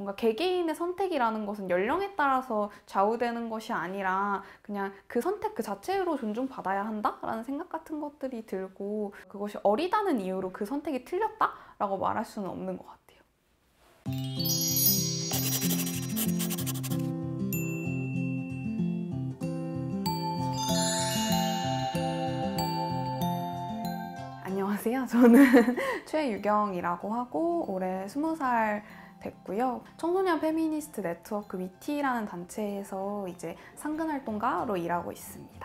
뭔가 개개인의 선택이라는 것은 연령에 따라서 좌우되는 것이 아니라 그냥 그 선택 그 자체로 존중받아야 한다라는 생각 같은 것들이 들고, 그것이 어리다는 이유로 그 선택이 틀렸다라고 말할 수는 없는 것 같아요. 안녕하세요. 저는 최유경이라고 하고 올해 20살 됐고요. 청소년 페미니스트 네트워크 위티라는 단체에서 이제 상근활동가로 일하고 있습니다.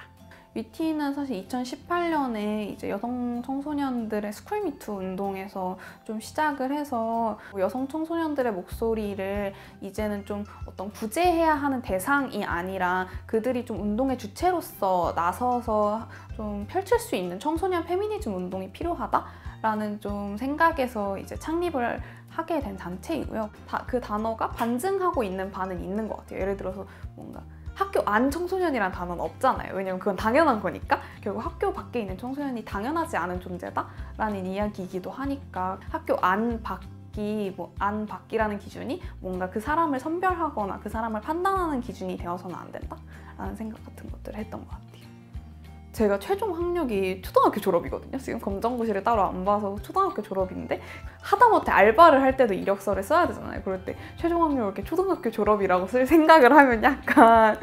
위티는 사실 2018년에 이제 여성 청소년들의 스쿨미투 운동에서 좀 시작을 해서 여성 청소년들의 목소리를 이제는 좀 어떤 구제해야 하는 대상이 아니라 그들이 좀 운동의 주체로서 나서서 좀 펼칠 수 있는 청소년 페미니즘 운동이 필요하다라는 좀 생각에서 이제 창립을 하게 된 단체이고요. 그 단어가 반증하고 있는 바는 있는 것 같아요. 예를 들어서 뭔가 학교 안 청소년이란 단어는 없잖아요. 왜냐면 그건 당연한 거니까. 결국 학교 밖에 있는 청소년이 당연하지 않은 존재다라는 이야기이기도 하니까 학교 안 밖이 안 밖이라는 기준이 뭔가 그 사람을 선별하거나 그 사람을 판단하는 기준이 되어서는 안 된다라는 생각 같은 것들을 했던 것 같아요. 제가 최종 학력이 초등학교 졸업이거든요. 지금 검정고시를 따로 안 봐서 초등학교 졸업인데 하다못해 알바를 할 때도 이력서를 써야 되잖아요. 그럴 때 최종 학력을 이렇게 초등학교 졸업이라고 쓸 생각을 하면 약간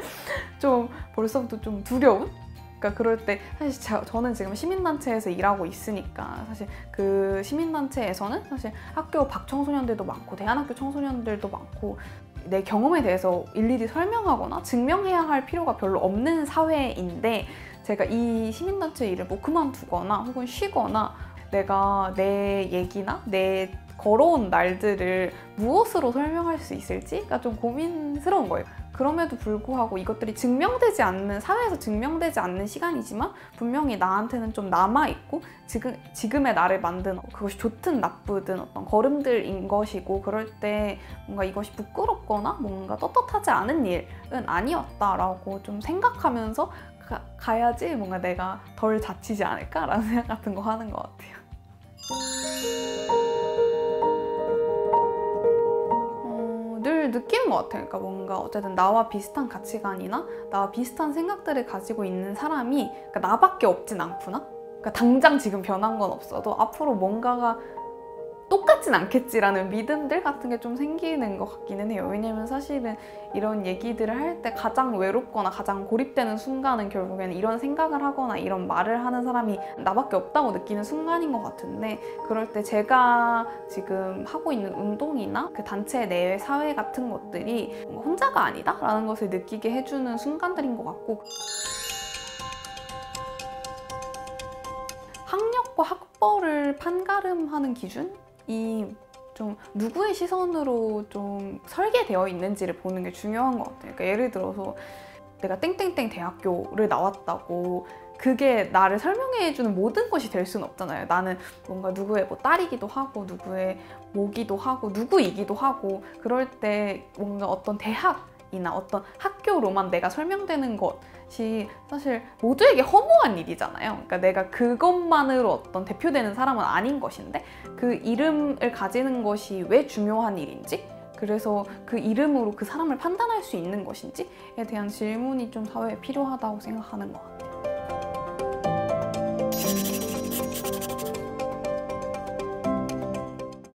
좀 벌써부터 좀 두려운? 그러니까 그럴 때 사실 저는 지금 시민단체에서 일하고 있으니까 사실 그 시민단체에서는 사실 학교 밖 청소년들도 많고 대안학교 청소년들도 많고 내 경험에 대해서 일일이 설명하거나 증명해야 할 필요가 별로 없는 사회인데 제가 이 시민단체 일을 뭐 그만두거나 혹은 쉬거나 내가 내 얘기나 내 걸어온 날들을 무엇으로 설명할 수 있을지가 좀 고민스러운 거예요. 그럼에도 불구하고 이것들이 증명되지 않는, 사회에서 증명되지 않는 시간이지만 분명히 나한테는 좀 남아있고 지금의 나를 만든 그것이 좋든 나쁘든 어떤 걸음들인 것이고, 그럴 때 뭔가 이것이 부끄럽거나 뭔가 떳떳하지 않은 일은 아니었다라고 좀 생각하면서 가야지 뭔가 내가 덜 자치지 않을까라는 생각 같은 거 하는 것 같아요. 늘 느끼는 것 같아요. 그러니까 뭔가 어쨌든 나와 비슷한 가치관이나 나와 비슷한 생각들을 가지고 있는 사람이 그러니까 나밖에 없진 않구나? 그러니까 당장 지금 변한 건 없어도 앞으로 뭔가가 똑같진 않겠지라는 믿음들 같은 게 좀 생기는 것 같기는 해요. 왜냐면 사실은 이런 얘기들을 할 때 가장 외롭거나 가장 고립되는 순간은 결국에는 이런 생각을 하거나 이런 말을 하는 사람이 나밖에 없다고 느끼는 순간인 것 같은데, 그럴 때 제가 지금 하고 있는 운동이나 그 단체 내의 사회 같은 것들이 혼자가 아니다 라는 것을 느끼게 해주는 순간들인 것 같고, 학력과 학벌을 판가름하는 기준이 좀 누구의 시선으로 좀 설계되어 있는지를 보는 게 중요한 것 같아요. 그러니까 예를 들어서 내가 땡땡땡 대학교를 나왔다고 그게 나를 설명해주는 모든 것이 될 수는 없잖아요. 나는 뭔가 누구의 뭐 딸이기도 하고 누구의 모기도 하고 누구이기도 하고, 그럴 때 뭔가 어떤 대학이나 어떤 학교로만 내가 설명되는 것이 사실 모두에게 허무한 일이잖아요. 그러니까 내가 그것만으로 어떤 대표되는 사람은 아닌 것인데 그 이름을 가지는 것이 왜 중요한 일인지, 그래서 그 이름으로 그 사람을 판단할 수 있는 것인지에 대한 질문이 좀 사회에 필요하다고 생각하는 것 같아요.